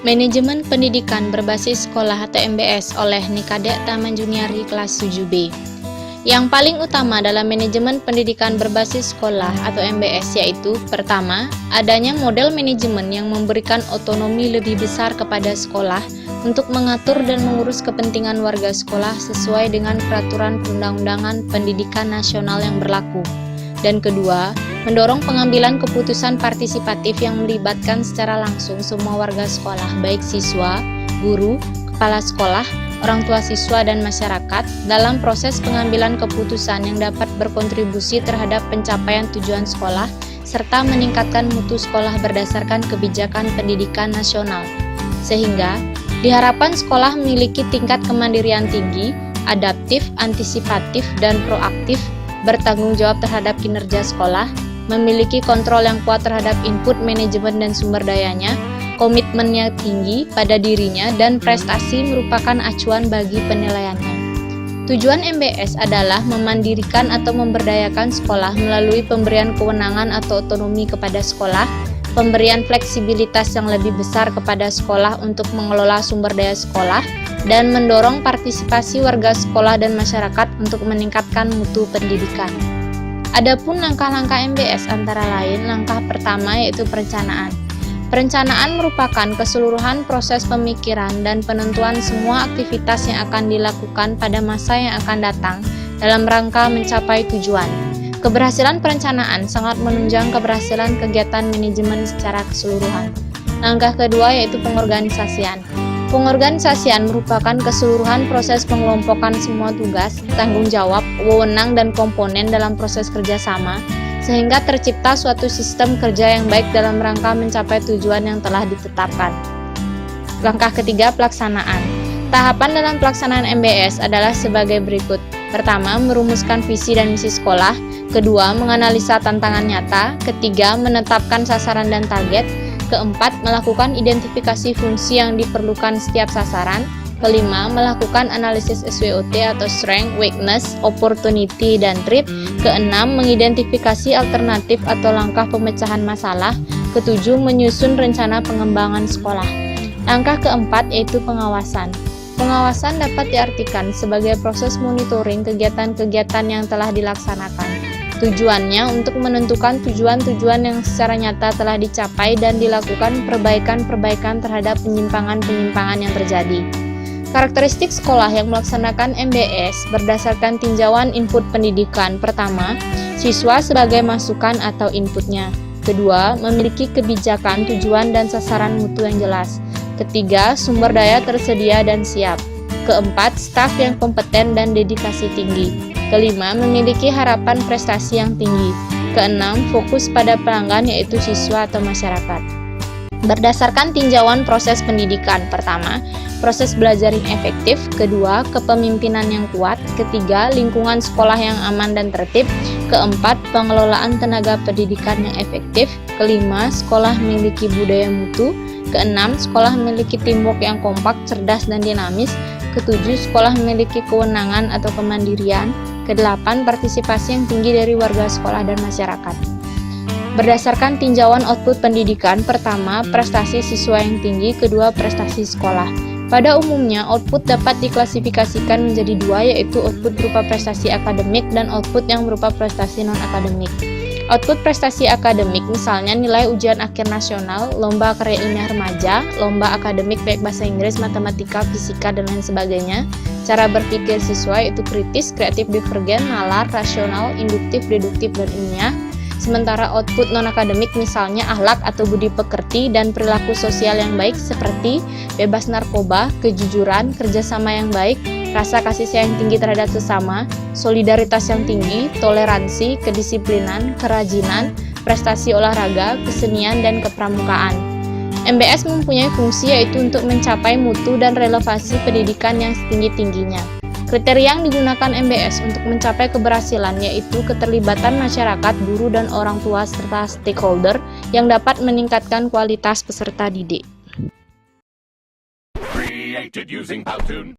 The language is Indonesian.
Manajemen Pendidikan Berbasis Sekolah atau MBS oleh Nikadek Taman Juniari kelas 7B. Yang paling utama dalam manajemen pendidikan berbasis sekolah atau MBS yaitu pertama, adanya model manajemen yang memberikan otonomi lebih besar kepada sekolah untuk mengatur dan mengurus kepentingan warga sekolah sesuai dengan peraturan perundang-undangan pendidikan nasional yang berlaku. Dan kedua, mendorong pengambilan keputusan partisipatif yang melibatkan secara langsung semua warga sekolah, baik siswa, guru, kepala sekolah, orang tua siswa, dan masyarakat dalam proses pengambilan keputusan yang dapat berkontribusi terhadap pencapaian tujuan sekolah, serta meningkatkan mutu sekolah berdasarkan kebijakan pendidikan nasional. Sehingga, diharapkan sekolah memiliki tingkat kemandirian tinggi, adaptif, antisipatif, dan proaktif, bertanggung jawab terhadap kinerja sekolah, memiliki kontrol yang kuat terhadap input manajemen dan sumber dayanya, komitmennya tinggi pada dirinya, dan prestasi merupakan acuan bagi penilaiannya. Tujuan MBS adalah memandirikan atau memberdayakan sekolah melalui pemberian kewenangan atau otonomi kepada sekolah, pemberian fleksibilitas yang lebih besar kepada sekolah untuk mengelola sumber daya sekolah, dan mendorong partisipasi warga sekolah dan masyarakat untuk meningkatkan mutu pendidikan. Adapun langkah-langkah MBS antara lain, langkah pertama yaitu perencanaan. Perencanaan merupakan keseluruhan proses pemikiran dan penentuan semua aktivitas yang akan dilakukan pada masa yang akan datang dalam rangka mencapai tujuan. Keberhasilan perencanaan sangat menunjang keberhasilan kegiatan manajemen secara keseluruhan. Langkah kedua yaitu pengorganisasian. Pengorganisasian merupakan keseluruhan proses pengelompokan semua tugas, tanggung jawab, wewenang, dan komponen dalam proses kerjasama, sehingga tercipta suatu sistem kerja yang baik dalam rangka mencapai tujuan yang telah ditetapkan. Langkah ketiga, pelaksanaan. Tahapan dalam pelaksanaan MBS adalah sebagai berikut. Pertama, merumuskan visi dan misi sekolah. Kedua, menganalisa tantangan nyata. Ketiga, menetapkan sasaran dan target. Keempat, melakukan identifikasi fungsi yang diperlukan setiap sasaran. Kelima, melakukan analisis SWOT atau Strength, Weakness, Opportunity, dan Threat. Keenam, mengidentifikasi alternatif atau langkah pemecahan masalah. Ketujuh, menyusun rencana pengembangan sekolah. Langkah keempat yaitu pengawasan. Pengawasan dapat diartikan sebagai proses monitoring kegiatan-kegiatan yang telah dilaksanakan. Tujuannya untuk menentukan tujuan-tujuan yang secara nyata telah dicapai dan dilakukan perbaikan-perbaikan terhadap penyimpangan-penyimpangan yang terjadi. Karakteristik sekolah yang melaksanakan MBS berdasarkan tinjauan input pendidikan. Pertama, siswa sebagai masukan atau inputnya. Kedua, memiliki kebijakan, tujuan, dan sasaran mutu yang jelas. Ketiga, sumber daya tersedia dan siap. Keempat, staf yang kompeten dan dedikasi tinggi. Kelima, memiliki harapan prestasi yang tinggi. Keenam, fokus pada pelanggan yaitu siswa atau masyarakat. Berdasarkan tinjauan proses pendidikan, pertama, proses belajar yang efektif. Kedua, kepemimpinan yang kuat. Ketiga, lingkungan sekolah yang aman dan tertib. Keempat, pengelolaan tenaga pendidikan yang efektif. Kelima, sekolah memiliki budaya mutu. Keenam, sekolah memiliki teamwork yang kompak, cerdas, dan dinamis. Ketujuh, sekolah memiliki kewenangan atau kemandirian. Kedelapan, partisipasi yang tinggi dari warga sekolah dan masyarakat. Berdasarkan tinjauan output pendidikan, pertama, prestasi siswa yang tinggi, kedua, prestasi sekolah. Pada umumnya, output dapat diklasifikasikan menjadi dua, yaitu output berupa prestasi akademik dan output yang berupa prestasi non-akademik. Output prestasi akademik misalnya nilai ujian akhir nasional, lomba karya ilmiah remaja, lomba akademik baik bahasa Inggris, matematika, fisika, dan lain sebagainya. Cara berpikir siswa itu kritis, kreatif, divergen, nalar, rasional, induktif, deduktif, dan ilmiah. Sementara output non-akademik misalnya akhlak atau budi pekerti dan perilaku sosial yang baik seperti bebas narkoba, kejujuran, kerjasama yang baik, rasa kasih sayang tinggi terhadap sesama, solidaritas yang tinggi, toleransi, kedisiplinan, kerajinan, prestasi olahraga, kesenian, dan kepramukaan. MBS mempunyai fungsi yaitu untuk mencapai mutu dan relevansi pendidikan yang setinggi-tingginya. Kriteria yang digunakan MBS untuk mencapai keberhasilan yaitu keterlibatan masyarakat, guru, dan orang tua serta stakeholder yang dapat meningkatkan kualitas peserta didik. Created using Powtoon.